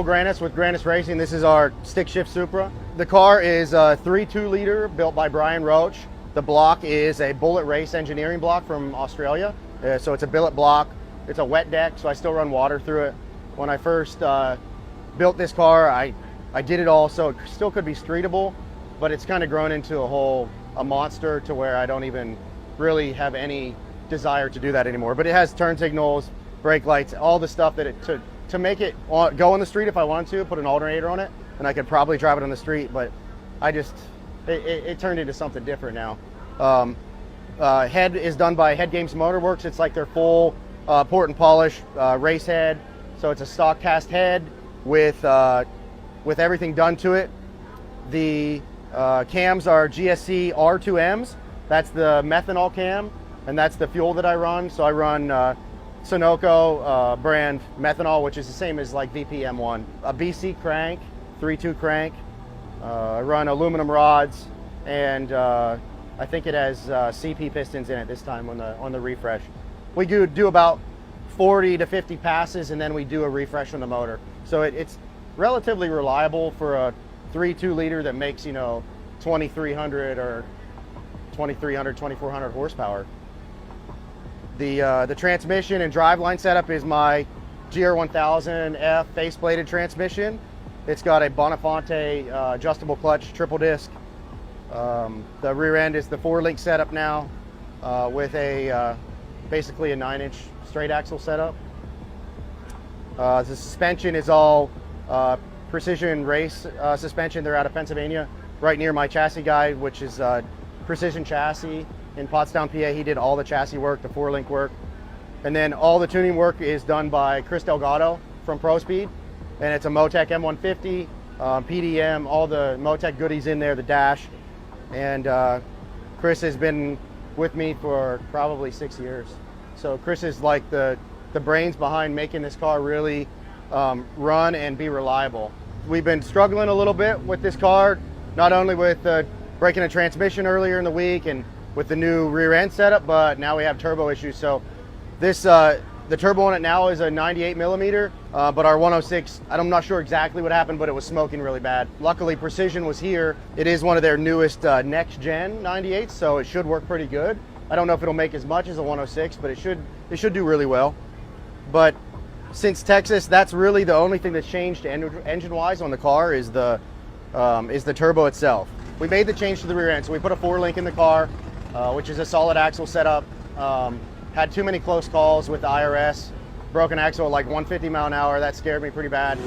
Grannis with Grannis Racing. This is our stick shift Supra. The car is a 3.2 liter built by Brian Roach. The block is a Bullet Race engineering block from Australia. So it's a billet block. It's a wet deck, so I still run water through it. When I first built this car, I did it all so it still could be streetable, but it's kind of grown into a monster to where I don't even really have any desire to do that anymore. But it has turn signals, brake lights, all the stuff that to make it go on the street if I wanted to, put an alternator on it, and I could probably drive it on the street, but it turned into something different now. Head is done by Head Games Motorworks. It's like their full port and polish race head. So it's a stock cast head with everything done to it. The cams are GSC R2Ms. That's the methanol cam, and that's the fuel that I run. So I run Sunoco brand methanol, which is the same as like VPM1. A BC crank, 3.2 crank. I run aluminum rods, and I think it has CP pistons in it this time on the refresh. We do about 40 to 50 passes, and then we do a refresh on the motor. So it's relatively reliable for a 3.2 liter that makes 2,300 or 2,400 horsepower. The transmission and driveline setup is my GR1000F face-bladed transmission. It's got a Bonifonte adjustable clutch triple disc. The rear end is the 4-link setup now with basically a 9-inch straight axle setup. The suspension is all Precision Race suspension. They're out of Pennsylvania, right near my chassis guy, which is Precision Chassis in Pottstown, PA. He did all the chassis work, the 4-link work. And then all the tuning work is done by Chris Delgado from ProSpeed. And it's a Motec M150, PDM, all the Motec goodies in there, the dash. And Chris has been with me for probably 6 years. So Chris is like the brains behind making this car really run and be reliable. We've been struggling a little bit with this car, not only with breaking a transmission earlier in the week and with the new rear end setup, but now we have turbo issues. So this the turbo on it now is a 98 millimeter, but our 106, I'm not sure exactly what happened, but it was smoking really bad. Luckily, Precision was here. It is one of their newest next gen 98s, so it should work pretty good. I don't know if it'll make as much as a 106, but it should do really well. But since Texas, that's really the only thing that's changed engine-wise on the car is the turbo itself. We made the change to the rear end, so we put a 4-link in the car, which is a solid axle setup. Had too many close calls with the IRS. Broken axle at like 150 mile an hour. That scared me pretty bad.